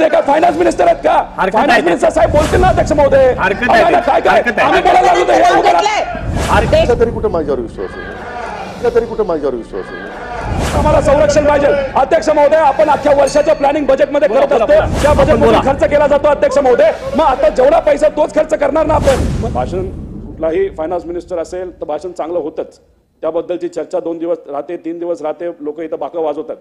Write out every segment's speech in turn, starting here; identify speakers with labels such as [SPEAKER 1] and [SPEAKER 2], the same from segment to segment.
[SPEAKER 1] ते काय finance minister आहेत का? फायनान्स मिनिस्टर साहेब बोलतील ना अध्यक्ष महोदय. काय काय आम्ही बोलायला लागलो तर हे उघडा.
[SPEAKER 2] तरी कुठं माझ्यावर विश्वास आहे? तरी कुठं माझ्यावर विश्वास आहे?
[SPEAKER 1] आम्हाला संरक्षण पाहिजे अध्यक्ष महोदय. आपण अख्ख्या वर्षाचं प्लॅनिंग बजेटमध्ये करत असतो, त्या बजेटमध्ये खर्च केला जातो अध्यक्ष महोदय. मग आता जेवढा पैसा तोच खर्च करणार ना आपण. भाषण कुठलाही फायनान्स मिनिस्टर असेल तर भाषण चांगलं होतच, त्याबद्दलची चर्चा 2 दिवस राहते, 3 दिवस राहते, लोक इथं बाका वाजवतात.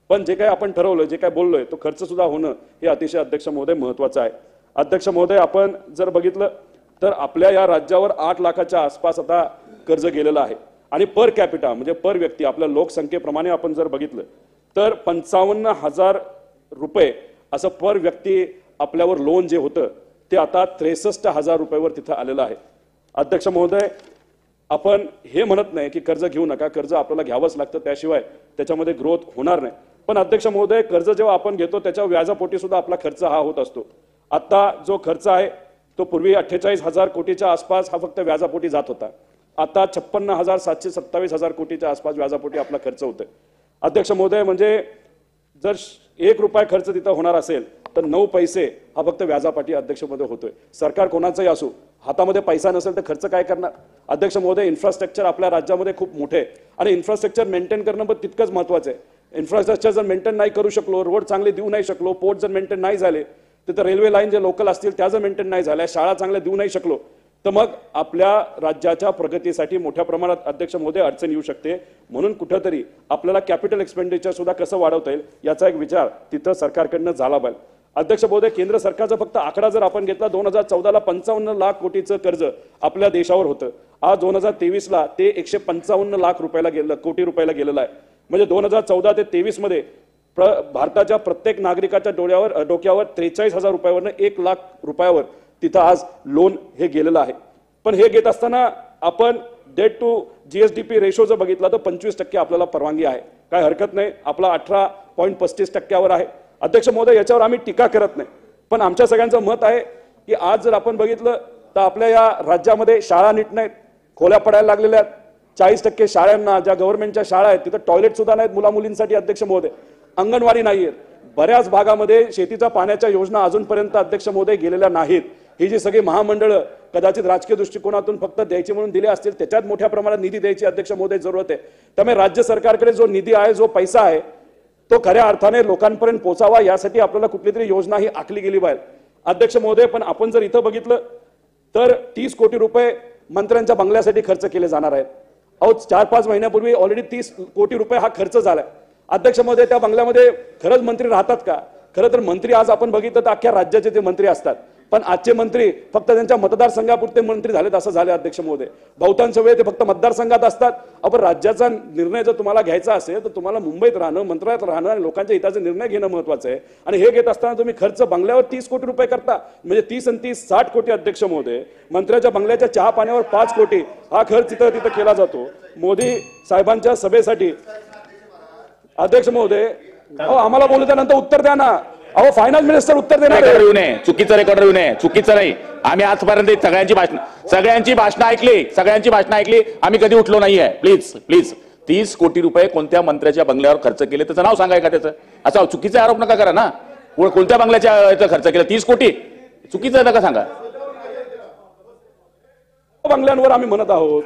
[SPEAKER 1] पण जे काही आपण ठरवलं, जे काही बोललोय तो खर्च सुद्धा होणं हे अतिशय अध्यक्ष महोदय महत्वाचं आहे. अध्यक्ष महोदय, आपण जर बघितलं तर आपल्या या राज्यावर 8 लाखाच्या आसपास आता कर्ज गेलेलं आहे आणि पर कॅपिटा म्हणजे पर व्यक्ती आपल्या लोकसंख्येप्रमाणे आपण जर बघितलं तर 55,000 रुपये असं पर व्यक्ती आपल्यावर लोन जे होतं ते आता 63,000 रुपयावर तिथं आलेलं आहे. अध्यक्ष महोदय, आपण हे म्हणत नाही की कर्ज घेऊ नका, कर्ज आपल्याला घ्यावंच लागतं, त्याशिवाय त्याच्यामध्ये ग्रोथ होणार नाही. पण अध्यक्ष महोदय, कर्ज जेव्हा आपण घेतो त्याच्या व्याजापोटी सुद्धा आपला खर्च हा होत असतो. आता जो खर्च आहे तो पूर्वी 48,000 कोटीच्या आसपास हा फक्त व्याजापोटी जात होता. आता 56,727 कोटीच्या आसपास व्याजापोटी आपला खर्च होतोय. अध्यक्ष महोदय, म्हणजे जर 1 रुपया खर्च तिथं होणार असेल तर 9 पैसे हा फक्त व्याजापाठी अध्यक्ष महोदय होतोय. सरकार कोणाचंही असो, हातामध्ये पैसा नसेल तर खर्च काय करणार? अध्यक्ष महोदय, इन्फ्रास्ट्रक्चर आपल्या राज्यामध्ये खूप मोठे आहे आणि इन्फ्रास्ट्रक्चर मेंटेन करणं पण तितकंच महत्वाचं आहे. इन्फ्रास्ट्रक्चर जर मेंटेन नाही करू शकलो, रोड चांगले देऊ नाही शकलो, पोर्ट जर मेंटेन नाही झाले, तिथं रेल्वे लाईन जे लोकल असतील त्या जर मेंटेन नाही झाल्या, शाळा चांगल्या देऊ नाही शकलो, तर मग आपल्या राज्याच्या प्रगतीसाठी मोठ्या प्रमाणात अध्यक्ष महोदय अडचण येऊ शकते. म्हणून कुठेतरी आपल्याला कॅपिटल एक्सपेंडिचर सुद्धा कसं वाढवता येईल याचा एक विचार तिथं सरकारकडनं झाला पाहिजे. अध्यक्ष महोदय, केंद्र सरकारचा फक्त आकडा जर आपण घेतला 2014ला 55 लाख कोटीचं कर्ज आपल्या देशावर होतं. आज 2023ला ते 155 लाख कोटी रुपयाला गेलेलं आहे. म्हणजे 2014 ते 23 मध्ये भारताच्या प्रत्येक नागरिकाच्या डोक्यावर 43,000 रुपयावरनं 1 लाख रुपयावर तिथं आज लोन हे गेलेलं आहे. पण हे घेत असताना आपण डेट टू जीएसडीपी रेशो जर बघितला तर 25% आपल्याला परवानगी आहे, काय हरकत नाही. आपला 18.35% आहे. अध्यक्ष महोदय, याच्यावर आम्ही टीका करत नाही, पण आमच्या सगळ्यांचं मत आहे की आज जर आपण बघितलं तर आपल्या या राज्यामध्ये शाळा नीट नाहीत, खोल्या पडायला लागलेल्या आहेत. 40% शाळांना, ज्या गव्हर्नमेंटच्या शाळा आहेत तिथं टॉयलेट सुद्धा नाहीत मुला मुलींसाठी अध्यक्ष महोदय. अंगणवाडी नाहीये. बऱ्याच भागामध्ये शेतीच्या पाण्याच्या योजना अजूनपर्यंत अध्यक्ष महोदय गेलेल्या नाहीत. ही जी सगळी महामंडळं कदाचित राजकीय दृष्टिकोनातून फक्त द्यायची म्हणून दिले असतील, त्याच्यात मोठ्या प्रमाणात निधी द्यायची अध्यक्ष महोदय जरूरत आहे. त्यामुळे राज्य सरकारकडे जो निधी आहे, जो पैसा आहे, तो खऱ्या अर्थाने लोकांपर्यंत पोहोचावा यासाठी आपल्याला कुठली तरी योजना ही आखली गेली पाहिजे अध्यक्ष महोदय. पण आपण जर इथं बघितलं तर 30 कोटी रुपये मंत्र्यांच्या बंगल्यासाठी खर्च केले जाणार आहेत. अहो, 4-5 महिन्यापूर्वी ऑलरेडी 30 कोटी रुपये हा खर्च झालाय अध्यक्ष महोदय. त्या बंगल्यामध्ये खरंच मंत्री राहतात का? खरं तर मंत्री आज आपण बघितलं तर अख्ख्या राज्याचे ते मंत्री असतात, पण आजचे मंत्री फक्त त्यांच्या मतदारसंघापुरते मंत्री झालेत असं झाले अध्यक्ष महोदय. बहुतांश वेळ ते फक्त मतदारसंघात असतात. आपण राज्याचा निर्णय जर तुम्हाला घ्यायचा असेल तर तुम्हाला मुंबईत राहणं, मंत्रालयात राहणं आणि लोकांच्या हिताचे निर्णय घेणं महत्वाचं आहे. आणि हे घेत असताना तुम्ही खर्च बंगल्यावर 30 कोटी रुपये करता, म्हणजे 30 आणि 30 60 कोटी अध्यक्ष महोदय. मंत्र्याच्या बंगल्याच्या चहा पाण्यावर 5 कोटी हा खर्च तिथं केला जातो मोदी साहेबांच्या सभेसाठी अध्यक्ष महोदय. अहो, आम्हाला बोलू त्यानंतर उत्तर द्या ना. अहो, फायनान्स मिनिस्टर उत्तर देणार
[SPEAKER 3] आहे. चुकीचं रेकॉर्ड येऊ नये, चुकीचं नाही. आम्ही आजपर्यंत सगळ्यांची भाषणं ऐकली. आम्ही कधी उठलो नाहीये. प्लीज 30 कोटी रुपये कोणत्या मंत्र्याच्या बंगल्यावर खर्च केले त्याचं नाव सांगाय का? त्याचं असं चुकीचा आरोप नका करा ना. कोणत्या बंगल्याच्या खर्च केला 30 कोटी? चुकीचं आहे नका सांगा.
[SPEAKER 1] बंगल्यांवर आम्ही म्हणत आहोत.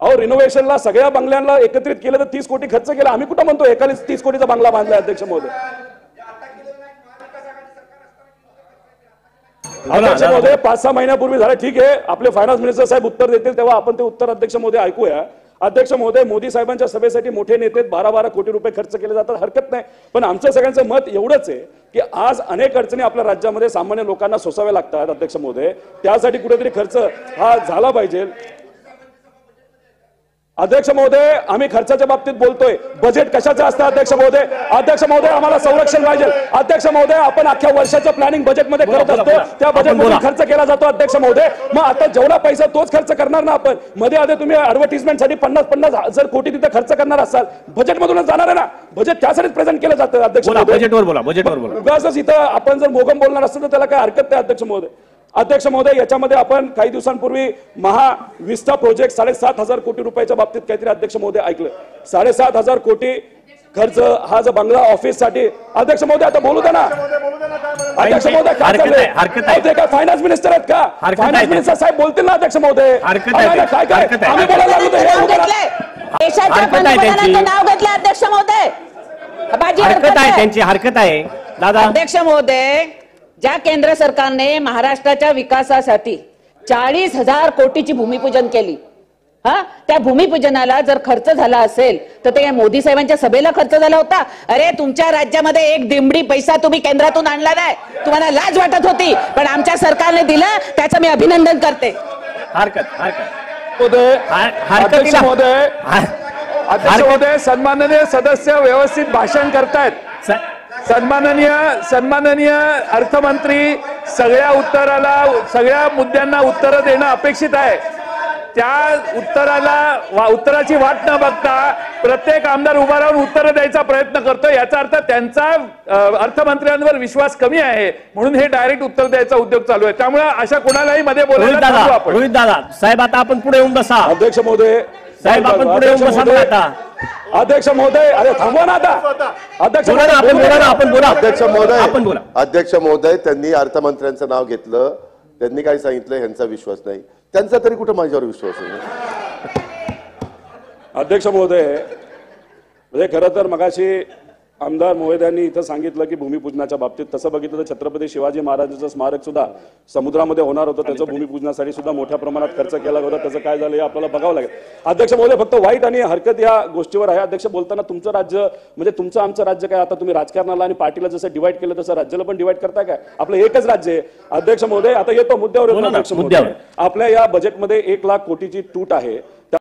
[SPEAKER 1] अहो, रिनोव्हेशनला सगळ्या बंगल्यांना एकत्रित केलं तर 30 कोटी खर्च केला. आम्ही कुठं म्हणतो एकानेच 30 कोटीचा बंगला बांधलाय अध्यक्ष महोदय. अध्यक्ष महोदय, 5-6 महिन्यापूर्वी झालं, ठीक आहे. आपले फायनान्स मिनिस्टर साहेब उत्तर देतील तेव्हा आपण ते उत्तर अध्यक्ष महोदय ऐकूया. अध्यक्ष महोदय, मोदी साहेबांच्या सभेसाठी मोठे नेते 12-12 कोटी रुपये खर्च केले जातात, हरकत नाही. पण आमचं सगळ्यांचं मत एवढंच आहे की आज अनेक अडचणी आपल्या राज्यामध्ये सामान्य लोकांना सोसाव्या लागतात अध्यक्ष महोदय. त्यासाठी कुठेतरी खर्च हा झाला पाहिजे. अध्यक्ष महोदय, आम्ही खर्चाच्या बाबतीत बोलतोय. बजेट कशाचं असतं अध्यक्ष महोदय? अध्यक्ष महोदय, आम्हाला संरक्षण पाहिजे. अध्यक्ष महोदय, आपण अख्ख्या वर्षाचं प्लॅनिंग बजेटमध्ये करत असतो, त्या बजेटमधून खर्च केला जातो अध्यक्ष महोदय. मग आता जेवढा पैसा तोच खर्च करणार ना आपण. मध्ये तुम्ही ऍडव्हर्टिजमेंटसाठी 50,000 कोटी तिथे खर्च करणार असाल, बजेटमधूनच जाणार आहे ना. बजेट त्यासाठीच प्रेझेंट केलं जातं अध्यक्ष महोदय.
[SPEAKER 3] बजेटवर बोला.
[SPEAKER 1] उगाच इथं आपण जर मोगम बोलणार असतो तर त्याला काय हरकत नाही अध्यक्ष महोदय. अध्यक्ष महोदय, याच्यामध्ये आपण काही दिवसांपूर्वी महाविस्ता प्रोजेक्ट 7,500 कोटी रुपयाच्या बाबतीत काहीतरी अध्यक्ष महोदय ऐकलं. 7,500 कोटी खर्च हा जो बंगला ऑफिस साठी अध्यक्ष महोदय आता बोलू दे ना अध्यक्ष महोदय काय
[SPEAKER 4] हरकत
[SPEAKER 1] चाललंय?
[SPEAKER 4] आहे, हरकत आहे.
[SPEAKER 1] ते काय फायनान्स मिनिस्टर आहेत का?
[SPEAKER 4] हरकत आहे.
[SPEAKER 1] फायनान्स मिनिस्टर साहेब बोलतील ना अध्यक्ष महोदय.
[SPEAKER 4] हरकत आहे.
[SPEAKER 1] आम्हाला काय काय
[SPEAKER 4] हरकत आहे.
[SPEAKER 1] आम्ही बोलायला लागलो तर हे
[SPEAKER 5] नाव
[SPEAKER 1] उभं राहा.
[SPEAKER 5] घेतलंय देशाच्या
[SPEAKER 4] हरकत आहे त्यांची.
[SPEAKER 5] पंतप्रधानांचं नाव घेतलं अध्यक्ष महोदय. बाजी
[SPEAKER 4] हरकत आहे त्यांची, हरकत आहे दादा.
[SPEAKER 5] अध्यक्ष महोदय, ज्या केंद्र सरकारने महाराष्ट्राच्या विकासासाठी 40,000 कोटीची भूमिपूजन केली, हा त्या भूमिपूजनाला जर खर्च झाला असेल तर ते मोदी साहेबांच्या सभेला खर्च झाला होता. अरे तुमच्या राज्यामध्ये एक दिमडी पैसा तुम्ही केंद्रातून आणला नाही, तुम्हाला लाज वाटत होती, पण आमच्या सरकारने दिलं, त्याचं मी अभिनंदन करते.
[SPEAKER 4] हरकत
[SPEAKER 1] महोदय,
[SPEAKER 4] हरकत
[SPEAKER 1] अध्यक्ष
[SPEAKER 4] नाही.
[SPEAKER 1] महोदय, अध्यक्ष
[SPEAKER 4] हरकत-
[SPEAKER 1] महोदय, सन्माननीय सदस्य व्यवस्थित भाषण करतायत. सन्माननीय अर्थमंत्री सगळ्या मुद्द्यांना उत्तरं देणं अपेक्षित आहे. त्या उत्तराची वाट न बघता प्रत्येक आमदार उभा राहून उत्तरं द्यायचा प्रयत्न करतो. याचा अर्थ त्यांचा अर्थमंत्र्यांवर विश्वास कमी आहे, म्हणून हे डायरेक्ट उत्तर द्यायचा उद्योग चालू आहे. त्यामुळे अशा कोणालाही मध्ये बोलायला थांबू आपण.
[SPEAKER 4] रोहित दादा साहेब, आता आपण पुढे येऊन बसा.
[SPEAKER 1] अध्यक्ष महोदय,
[SPEAKER 4] साहेब आपण पुढे येऊन बसा बघा आता.
[SPEAKER 1] अध्यक्ष महोदय, अरे थांबवा ना आता. अध्यक्ष
[SPEAKER 4] बोला ना, आपण बोला ना, आपण बोला.
[SPEAKER 2] अध्यक्ष महोदय,
[SPEAKER 4] आपण बोला.
[SPEAKER 2] अध्यक्ष महोदय, त्यांनी अर्थमंत्र्यांचं नाव घेतलं, त्यांनी काय सांगितलं ह्यांचा विश्वास नाही. त्यांचा तरी कुठं माझ्यावर विश्वास आहे?
[SPEAKER 1] अध्यक्ष महोदय, म्हणजे खरं तर मगाशी आमदार मोहित्यांनी इथं सांगितलं की भूमिपूजनाच्या बाबतीत तसं बघितलं तर छत्रपती शिवाजी महाराजांचं स्मारक सुद्धा समुद्रामध्ये होणार होतं, त्याचं भूमिपूजनासाठी सुद्धा मोठ्या प्रमाणात खर्च केला होता. त्याचं काय झालं हे आपल्याला बघावं लागेल. अध्यक्ष महोदय, फक्त वाईट आणि हरकत या गोष्टीवर आहे. अध्यक्ष बोलताना तुमचं राज्य म्हणजे तुमचं आमचं राज्य काय, आता तुम्ही राजकारणाला आणि पार्टीला जसं डिवाइड केलं तसं राज्याला पण डिवाइड करताय काय? आपलं एकच राज्य आहे. अध्यक्ष महोदय, आता येतो मुद्द्यावर येतो.
[SPEAKER 4] बोला ना,
[SPEAKER 1] अध्यक्ष
[SPEAKER 4] मुद्द्यावर.
[SPEAKER 1] महोदय, आपल्या या बजेटमध्ये 1 लाख कोटीची तूट आहे.